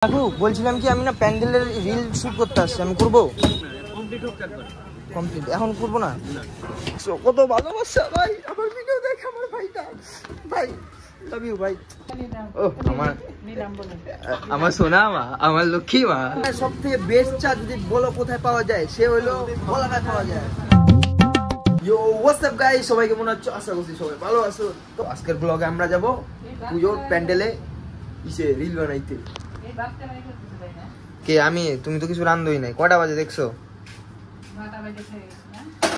কাকু বলছিলাম কি আমি না প্যান্ডেলের রিল শুট করতে আসছি, আমি করবো? কমপ্লিট এখন করবো না? কত ভালোবাসা ভাই, আমার ভিডিও দেখে আমার ভাইটা, ভাই লাভ ইউ ভাই। ও আমার সোনা মা, আমার লক্ষ্মী মা। সব থেকে বেস্ট চা যদি বলো কোথায় পাওয়া যায়, সে হলো বলাকায় পাওয়া যায়। ইয়ো হোয়াটস আপ গাইস, সবাই কেমন আছো? আশা করছি সবাই ভালো আছো। তো আজকের ব্লগে আমরা যাব পুজোর প্যান্ডেলে ইসে রিল বানাইতে। কে আমি? তুমি তো কিছু রান্ধই নাই। কটা বাজে দেখছো?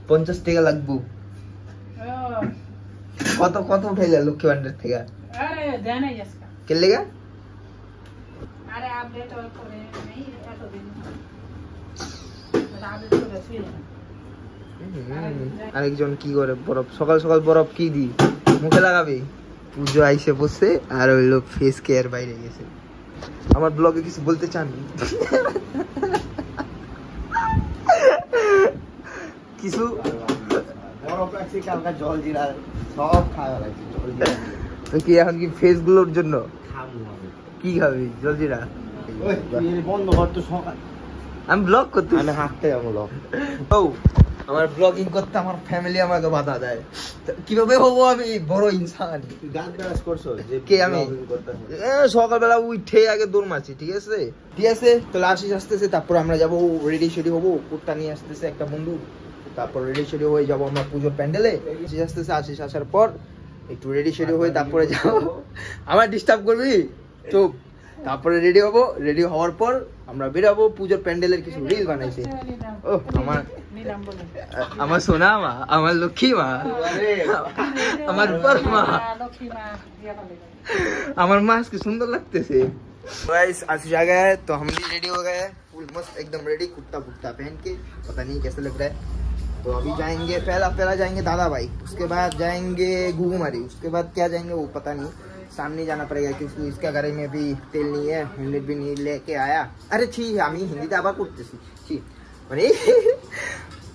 50 টাকা লাগবো। কত কত উঠাইলা লক্ষ্মী ভান্ডার থেকে? কে লেগা? আরেকজন কি করে বরফ সকাল সকাল বরফ কি দি মুখে লাগাবে? পুজো আইসে বসে আর ওই লোক ফেস কেয়ার বাইরে গেছে। আমার ব্লগে কিছু বলতে চান? কিছু জল জিরা সব খাওয়া লাগছে। কি এখন কি ফেস গুলোর জন্য কি খাবি? জল জিরা বন্ধ কর তো। সকাল আমি ব্লগ করতে, আমি হাঁটতে যাবো। আমার ব্লগিং করতে আমার ফ্যামিলি আমাকে বাধা দেয়। কিভাবে হবো আমি বড় ইনসান? কে আমি? সকালবেলা উঠে আগে দৌড় মারছি। ঠিক আছে ঠিক আছে, তাহলে আসিস আসতেছে, তারপর আমরা যাবো রেডি সেডি হবো। কুর্তা নিয়ে আসতেছে একটা বন্ধু, তারপর রেডি সেডি হয়ে যাবো আমরা পুজোর প্যান্ডেলে। আসতেছে, আসিস আসার পর একটু রেডি সেডি হয়ে তারপরে যাবো। আমার ডিস্টার্ব করবি? চুপ। তারপরে রেডি হবো, রেডি হওয়ার পর আমরা বেরাবো পুজোর প্যান্ডেলের কিছু রিল বানাইছি। ও আমার সোনা মা, আমার লক্ষ্মী মা, আমার মা, আমার মা আজকে सुंदर लगतेছে। गाइस आज जगह है तो हम भी रेडी हो गए हैं, फुल मस्त एकदम रेडी, कुर्ता वुर्ता पहन के। पता नहीं कैसे लग रहा है। तो अभी जाएंगे पहला जाएंगे दादा भाई, उसके बाद जाएंगे घुघुमारी, उसके बाद क्या जाएंगे वो पता नहीं, सामने जाना पड़ेगा क्योंकि इसका गाड़ी में अभी तेल नहीं है, हेलमेट भी नहीं लेके आया। अरे छी আমি হিন্দিতে আবার করতেছি। छी মানে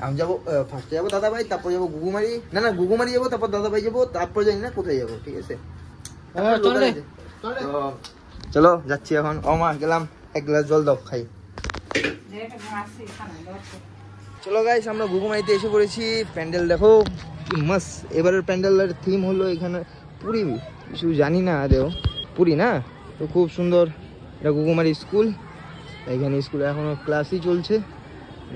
আমি যাবো ফার্স্টে যাবো দাদা ভাই, তারপর যাবো ঘুঘুমারি। না ঘুঘুমারি যাবো, তারপর দাদা ভাই যাবো, তারপর জানি না কোথায় যাবো। ঠিক আছে চলো যাচ্ছি এখন। ও মা গেলাম, এক গ্লাস জল দাও খাই। চলো গাইস আমরা ঘুঘুমারিতে এসে পড়েছি। প্যান্ডেল দেখো কি মস্ত। এবারের প্যান্ডেলের থিম হলো এখানে পুরী, কিছু জানি না আদেও পুরী না, তো খুব সুন্দর। এটা ঘুঘুমারি স্কুল, এখানে স্কুলে এখনো ক্লাসই চলছে,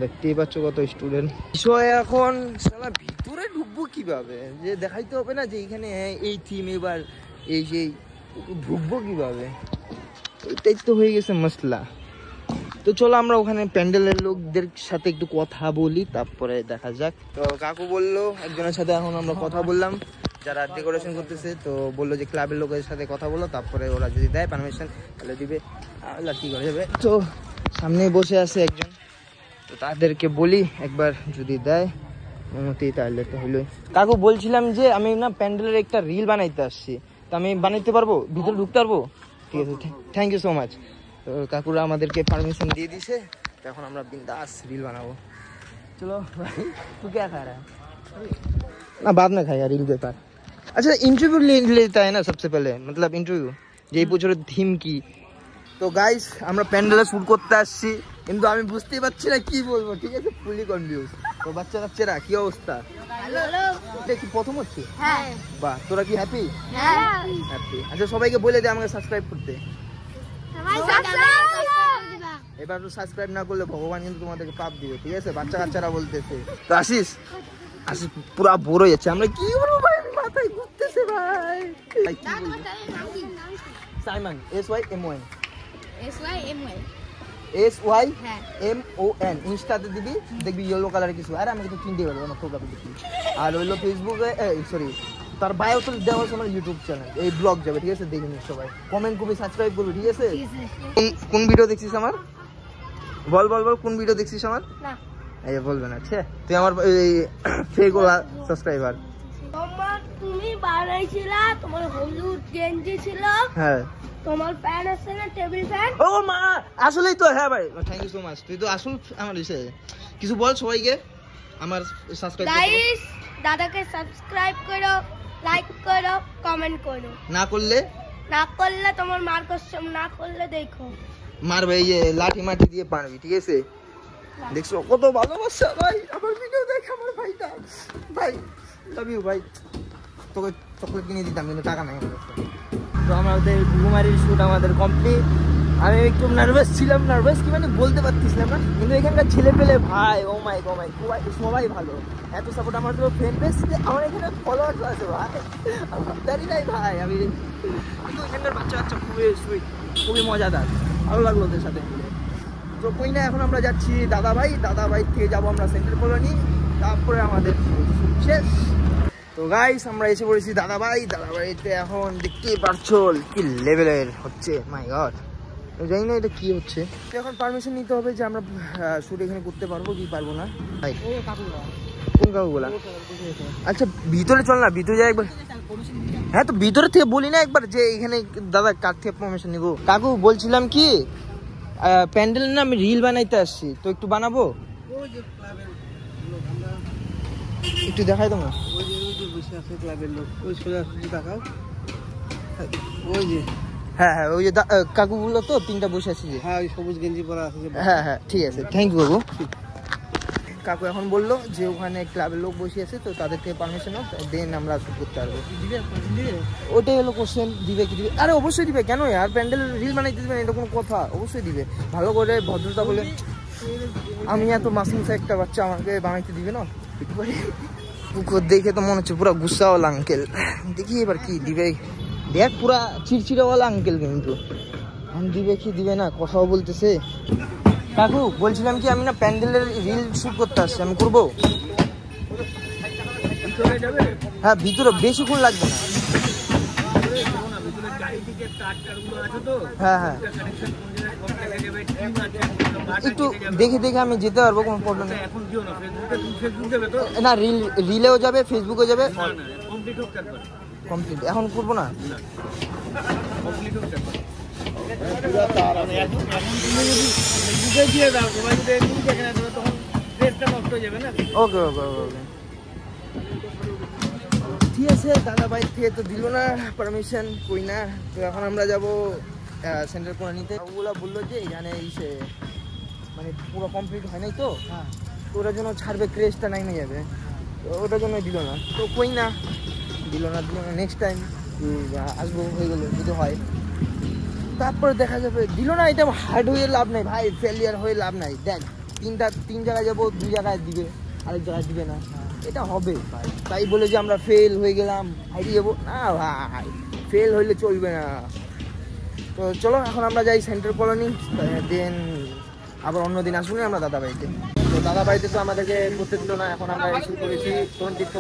দেখতেই পাচ্ছ কত স্টুডেন্ট। বিষয় এখন সালা ভিতরে ঢুকবো কিভাবে, যে দেখাইতে হবে না যে এখানে এই থিম, এবার এই সেই ঢুকবো কিভাবে, এটাই তো হয়ে গেছে মশলা। তো চলো আমরা ওখানে প্যান্ডেলের লোকদের সাথে একটু কথা বলি, তারপরে দেখা যাক। তো কাকু বললো একজনের সাথে এখন আমরা কথা বললাম, যারা ডেকোরেশন করতেছে, তো বললো যে ক্লাবের লোকের সাথে কথা বলো, তারপরে ওরা যদি দেয় পারমিশন তাহলে দিবে, কি করে যাবে। তো সামনে বসে আছে একজন, তো তাদেরকে বলি একবার যদি দেয় অনুমতি তাহলে তো হইলো। কাকু বলছিলাম যে আমি না প্যান্ডেলের একটা রিল বানাইতে আসছি, তো আমি বানাইতে পারবো? ভিতরে ঢুকতে পারবো? ঠিক আছে, থ্যাংক ইউ সো মাচ। তো কাকুরা আমাদেরকে পারমিশন দিয়ে দিছে, তো এখন আমরা বিন্দাস রিল বানাবো। চলো ভাই তু क्या खा रहा है? ना बाद में खाएगा रील बेकार। अच्छा इंटरव्यू लेता है ना सबसे पहले, मतलब इंटरव्यू যেই বছরের থিম কি। তো গাইস আমরা প্যান্ডেলে শুট করতে আসছি, কিন্তু আমি বুঝতেই পারছি না কি বলবো। ঠিক আছে ফুলি কনফিউজ। তো বাচ্চা কাচ্চারা কি অবস্থা? এটা কি প্রথম হচ্ছে? হ্যাঁ। বাহ, তোরা কি হ্যাপি? হ্যাঁ হ্যাপি। আচ্ছা সবাইকে বলে দে আমাকে সাবস্ক্রাইব করতে। এবার তো সাবস্ক্রাইব না করলে ভগবান কিন্তু তোমাদেরকে পাপ দিবে। ঠিক আছে বাচ্চা কাচ্চারা বলতেছে। তো আসিস পুরা বোর হয়ে যাচ্ছে। আমরা কি করবো ভাই, মাথায় ঘুরতেছে ভাই। সাইমন SYMON SYMON ইনস্টাতে দিবি, দেখবি ইয়েলো কালারের কিছু। আরে আমি তো চিনতে পারবো না ফটোগ্রাফি দেখি। আর হইলো ফেসবুকে সরি তার বায়ো তো দেওয়া আছে আমার ইউটিউব চ্যানেল, এই ব্লগ যাবে। ঠিক আছে দেখে নিস সবাই, কমেন্ট করবি, সাবস্ক্রাইব করবি। ঠিক আছে কোন ভিডিও দেখছিস আমার? বল বল বল কোন ভিডিও দেখছিস আমার? না এই বলবে না। আচ্ছা তুই আমার এই ফেক ওলা সাবস্ক্রাইবার। তুমি বানাইছিলা, তোমার হলুদ গেঞ্জি ছিল। হ্যাঁ তোমার ফ্যান আছে না, টেবিল ফ্যান। ও মা আসলেই তো। হ্যাঁ ভাই থ্যাংক ইউ সো মাচ, তুই তো আসল আমার এসে কিছু বল সবাইকে আমার সাবস্ক্রাইব করো। গাইস দাদাকে সাবস্ক্রাইব করো, লাইক করো, কমেন্ট করো। না করলে তোমার মার কষ্ট, না করলে দেখো মারবে, এই যে লাঠি মাটি দিয়ে পারবি, ঠিক আছে? দেখছো কত ভালোবাসা ভাই, আমার ভিডিও দেখে আমার ভাইটা। ভাই লাভ ইউ ভাই। তোকে চকলেট কিনে দিতাম কিন্তু টাকা নাই আমার কাছে। তো আমাদের ঘুঘুমারির শ্যুট আমাদের কমপ্লিট। আমি একটু নার্ভাস ছিলাম, নার্ভাস কি মানে বলতে পারতেছিলাম না, কিন্তু এখানকার ছেলে পেলে ভাই ও মাই সবাই ভালো, এত সাপোর্ট। আমার তো ফ্রেন্ড বেস, আমার এখানে ফলোয়ার্স আছে ভাই, জানি নাই ভাই আমি, কিন্তু এখানকার বাচ্চা বাচ্চা খুবই সুইট, খুবই মজাদার, ভালো লাগলো ওদের সাথে। তো কই না, এখন আমরা যাচ্ছি দাদাভাই থেকে যাবো আমরা সেন্ট্রাল কলোনি, তারপরে আমাদের শেষ। তো গাইস আমরা এসে পড়েছি দাদাভাইতে। এখন দেখতেই পারছো কি লেভেলের হচ্ছে, মাই গড। জানি না এটা কি হচ্ছে, এখন পারমিশন নিতে হবে যে আমরা শুট এখানে করতে পারবো কি পারবো না। ভাই কোন কাকুগুলা? আচ্ছা ভিতরে চল না, ভিতরে যাই একবার। হ্যাঁ তো ভিতরে থেকে বলি না একবার যে এখানে দাদা কার থেকে পারমিশন নিবো। কাকু বলছিলাম কি, প্যান্ডেল না আমি রিল বানাইতে আসছি, তো একটু বানাবো, একটু দেখাই তো না। হ্যাঁ হ্যাঁ ওই যে কাকু বললো তো তিনটা বসে আছি, হ্যাঁ সবুজ গেঞ্জি পরা আছে। হ্যাঁ হ্যাঁ ঠিক আছে, থ্যাংক ইউ বাবু। কাকু এখন বললো যে ওখানে ক্লাবের লোক বসে আছে, তো তাদেরকে পারমিশন হোক দেন আমরা শুট করতে পারবো। ওটাই হলো কোশ্চেন, দিবে কি দিবে? আরে অবশ্যই দিবে, কেন আর প্যান্ডেল রিল বানাইতে দিবে না এটা কোনো কথা? অবশ্যই দিবে, ভালো করে ভদ্রতা বলে। আমি এত মাসুমসা একটা বাচ্চা, আমাকে বানাইতে দিবে না? দেখে তো মনে হচ্ছে পুরা গুসাওয়ালা আঙ্কেল, দেখি এবার কি দিবে। দেখ পুরা চিড়চিড়াওয়ালা আঙ্কেল, কিন্তু দিবে কি দিবে না কথাও বলতেছে। কাকু বলছিলাম কি, আমি না প্যান্ডেলের রিল শুট করতে আসছি, আমি করবো? হ্যাঁ ভিতরে বেশিক্ষণ লাগবে না। হ্যাঁ হ্যাঁ একটু দেখে দেখে আমি যেতে পারবো, কোনো প্রবলেম নেই। না রিলেও যাবে, ফেসবুকেও যাবে, কমপ্লিট এখন করবো না। ওকে ওকে ওকে ঠিক আছে। দাদাভাই থেকে তো দিল না পারমিশন, কই না। তো এখন আমরা যাবো সেন্টার কলোনিতে। ওগুলা বললো যে এখানে এসে মানে পুরো কমপ্লিট হয় নাই, তো ওটার জন্য ছাড়বে, ক্রেজটা নাই যাবে, তো ওটার জন্য দিল না। তো কই না দিল না, নেক্সট টাইম আসবো, হয়ে গেলো যদি হয়, তারপরে দেখা যাবে। দিল না, এটা হার্ড হয়ে লাভ নাই ভাই, ফেলিয়ার হয়ে লাভ নাই। দেখ তিন জায়গায় যাবো, 2 জায়গায় দিবে, আরেক জায়গায় দিবে না, এটা হবে ভাই। তাই বলে যে আমরা ফেল হয়ে গেলাম হারিয়ে যাবো না ভাই, ফেল হইলে চলবে না। তো চলো এখন আমরা যাই সেন্টার কলোনি, দেন আবার অন্যদিন আসবো না আমরা দাদাভাইতে। তো দাদাভাইতে তো আমাদেরকে করতে দিল না। এখন আমরা শুরু করেছি তরুণ তীর্থ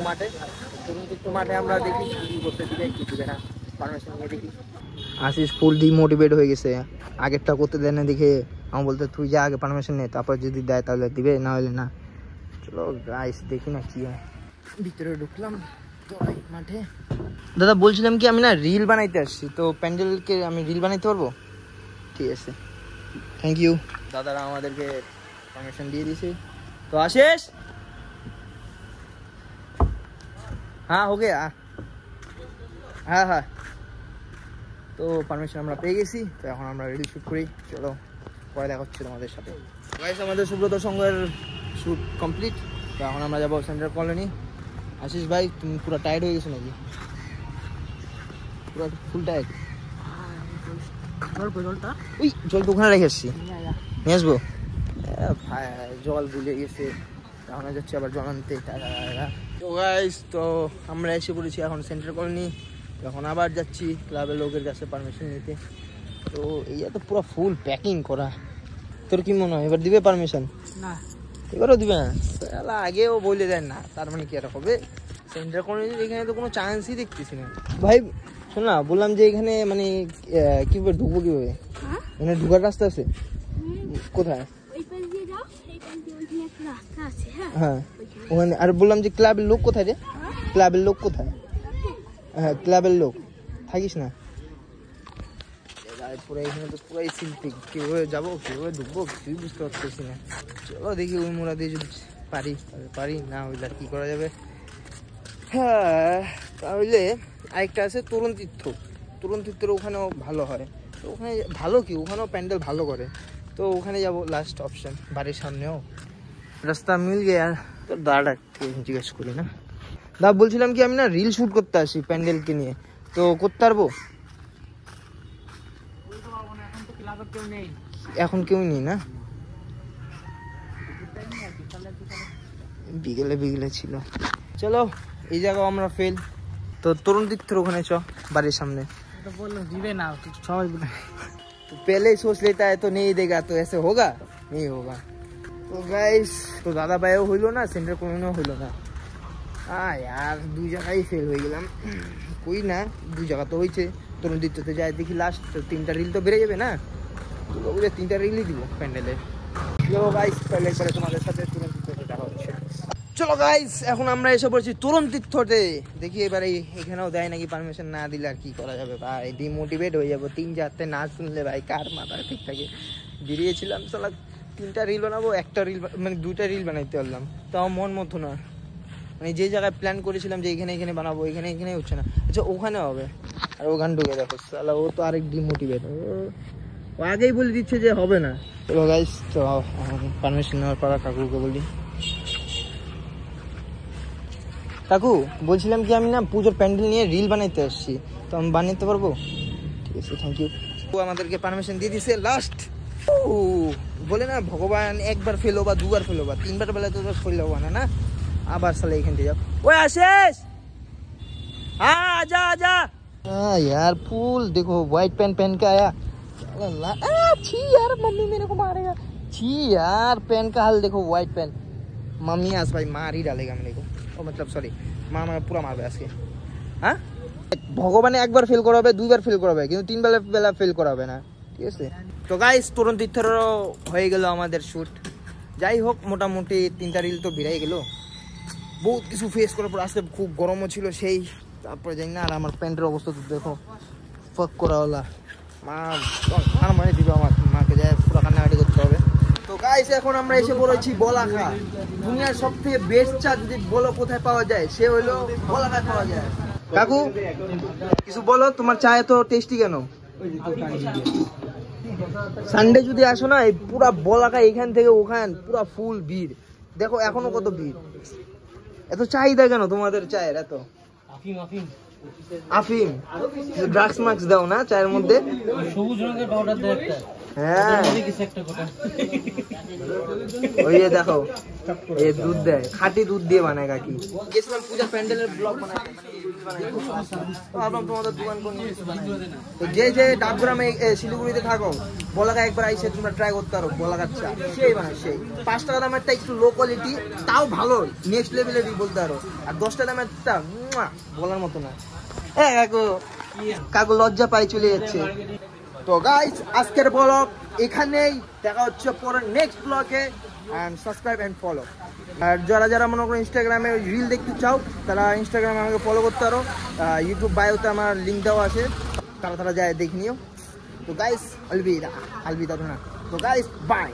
মাঠে আমরা দেখি কি করতে দিবে কি দিবে না, পারমিশন নিয়ে দেখি। আশিস ফুল ডিমোটিভেট হয়ে গেছে, আগেরটা করতে দেয় না দেখে আমি বলতে তুই যা আগে পারমিশন নে, তারপর যদি দেয় তাহলে দিবে, না হলে না। চলো গাইস দেখি না কি হয়। ভিতরে ঢুকলাম তো মাঠে। দাদা বলছিলাম কি, আমি না রিল বানাইতে আসছি, তো প্যান্ডেলকে আমি রিল বানাইতে পারবো? ঠিক আছে, থ্যাংক ইউ। দাদারা আমাদেরকে পারমিশন দিয়ে দিয়েছে। তো আশিস হ্যাঁ हो गया, হ্যাঁ হ্যাঁ তো পারমিশন আমরা পেয়ে গেছি। তো এখন আমরা রিল শুট করি, চলো পরে দেখা হচ্ছে তোমাদের সাথে। গাইস আমাদের সুব্রত সঙ্গের শুট কমপ্লিট। তো এখন আমরা যাবো সেন্ট্রাল কলোনি। আশিস ভাই তুমি পুরো টায়ার্ড হয়ে গেছো নাকি? পুরো ফুল টায়ার্ড? ওই জল তো ওখানে রেখে এসছি, নিয়ে আসবো। জল ভুলে গেছে, এখন যাচ্ছি আবার জল আনতে। তো গাইস তো আমরা এসে পড়েছি এখন সেন্ট্রাল কলোনি। এখন আবার যাচ্ছি ক্লাবের লোকের কাছে পারমিশন নিতে। তো এই তো পুরো ফুল প্যাকিং করা। তোর কি মনে হয় এবার দিবে পারমিশন? না এবারও দিবে না, আগেও বলে দেন না, তার মানে কি আর হবে? সেন্ট্রাল কলোনির এখানে তো কোনো চান্সই দেখতেছি না ভাই। শোন না, বললাম যে এখানে মানে কিভাবে ঢুকবো, কিভাবে এখানে ঢুকার রাস্তা আছে কোথায়? হ্যাঁ ওখানে। আর বললাম যে ক্লাবের লোক কোথায় রে? ক্লাবের লোক কোথায়? হ্যাঁ ক্লাবের লোক থাকিস না পুরো এখানে তো পুরাই শিল্পী, কিভাবে যাবো কিভাবে ঢুকবো কিছুই বুঝতে পারতেছি না। চলো দেখি ওই মোড়া দিয়ে যদি পারি না হইলে আর কি করা যাবে। হ্যাঁ তাহলে আরেকটা আছে তরুণ তীর্থের ওখানেও ভালো হয়। তো ওখানে ভালো কি, ওখানেও প্যান্ডেল ভালো করে, তো ওখানে যাব লাস্ট অপশন। বাড়ির সামনেও রাস্তা মিল গিয়ে, তো দাদাকে জিজ্ঞেস করি না। দা বলছিলাম কি আমি না রিল শ্যুট করতে আসি প্যান্ডেলকে নিয়ে, তো করতে পারবো? এখন কেউ নেই না, বিকেলে বিকেলে ছিল। চলো এই জায়গাও আমরা ফেল, তো তরুণ তীর্থের ওখানে চ, বাড়ির সামনে। দিবে না সবাই, तो पहले ही सोच लेता है तो नहीं देगा, तो ऐसे होगा नहीं होगा। तो गाइस तो दादा भाइও হইলো না, সেন্টার কোনো হইলো না। यार দুই জায়গায় ফেল হয়ে গেলাম। কই না, দুই জায়গা তো হয়েছে। তরুণ তীর্থতে যাই দেখি লাস্ট 3টা রিল তো বেড়ে যাবে না, তো ওগুলো 3টা রিলই দিব প্যান্ডেলে। চলো গাইস পরে তোমাদের সাথে তরুণ তীর্থতে দেখা হচ্ছে। চলো গাইস এখন আমরা এসে পড়ছি তরুণ তীর্থতে, দেখি এবারে এখানেও দেয় নাকি, পারমিশন না দিলে আর কি করা যাবে ভাই, ডিমোটিভেট হয়ে যাবো। 3-4টে না শুনলে ভাই কার মাথা ঠিক থাকে। বেরিয়েছিলাম সালা 3টা রিল বানাবো, একটা রিল মানে 2টা রিল বানাইতে পারলাম, তাও মন মতো না। মানে যে জায়গায় প্ল্যান করেছিলাম যে এখানে এখানে বানাবো, এখানে এখানে হচ্ছে না। আচ্ছা ওখানে হবে, আর ওখান ঢুকে দেখো সালা ও তো আরেক ডিমোটিভেট, ও আগেই বলে দিচ্ছে যে হবে না। চলো গাইস তো পারমিশন নেওয়ার পর কাকুকে বলি। কাকু বলছিলাম কি আমি না পুজোর প্যান্ডেল নিয়ে রিল বানাইতে আসছি, তো আমি বানাইতে পারবো? ঠিক আছে থ্যাংক ইউ। ও আমাদেরকে পারমিশন দিয়ে দিছে লাস্ট। বলে না ভগবান একবার ফেল হবা, 2বার ফেল হবা, 3বার বেলা তো ফেল হবা না, না আবার সালে এখান থেকে যাও। ওই आशीष हाँ आजा आजा। यार फूल देखो व्हाइट पेन पहन के आया, छी यार मम्मी मेरे को मारेगा, छी यार पेन का हाल देखो व्हाइट पेन। मम्मी आज भाई मार ही डालेगा मेरे को, ও मतलब সরি মা আমার পুরো মারবে আজকে। হ্যাঁ ভগবানে একবার ফেল করাবে, 2বার ফেল করাবে, কিন্তু 3 বেলা ফেল করাবে না, ঠিক আছে? তো গাইস তরুণ তীর্থেরও হয়ে গেল আমাদের শ্যুট। যাই হোক মোটামুটি 3টা রিল তো বেরিয়ে গেল, বহুত কিছু ফেস করার পর আজকে খুব গরমও ছিল সেই, তারপরে জানি না। আর আমার প্যান্টের অবস্থা তো দেখো, ফাক করা হলা, মা মানে দিবে, আমার মাকে যায় পুরো কান্নাকাটি করতে হবে। তো গাইস এখন আমরা এসে পড়েছি বলাখা। দুনিয়ার সবথেকে বেস্ট চা যদি বলো কোথায় পাওয়া যায়, সে হলো বলাখায় পাওয়া যায়। কাকু কিছু বলো, তোমার চা এত টেস্টি কেন? সানডে যদি আসো না, এই পুরা বলাখা এখান থেকে ওখান পুরা ফুল ভিড়, দেখো এখনো কত ভিড়। এত চাহিদা কেন তোমাদের চায়ের এত? আফিম ড্রাগস মার্কস দাও না চায়ের মধ্যে? সবুজ রঙের পাউডার দেয় একটা, হ্যাঁ ওই যে দেখো এই দুধ দেয়, খাঁটি দুধ দিয়ে বানায় কাকি। গেছিলাম পূজার প্যান্ডেলের ব্লগ বানাইতে, তোমাদের দোকান কোন, তো যে যে ডাবগ্রামে শিলিগুড়িতে থাকো বলাকা একবার আইসে তোমরা ট্রাই করতে পারো বলাকার চা, সেই বানায় সেই। 5 টাকা দামেরটা একটু লো কোয়ালিটি, তাও ভালো নেক্সট লেভেলেরই বলতে পারো, আর 10 টাকা দামেরটা বলার মতো না। কাকু লজ্জা পাই চলে যাচ্ছে। তো গাইস আজকের ব্লগ এখানেই, দেখা হচ্ছে পরের নেক্সট ব্লগে। and subscribe and follow। আর যারা যারা মনে করো ইনস্টাগ্রামে রিল দেখতে চাও তারা ইনস্টাগ্রামে আমাকে ফলো করতে পারো, ইউটিউব বায়োতে আমার লিঙ্ক দেওয়া আছে, তারা যায় দেখে নিও। তো গাইস আলবিদা না, তো গাইস বাই।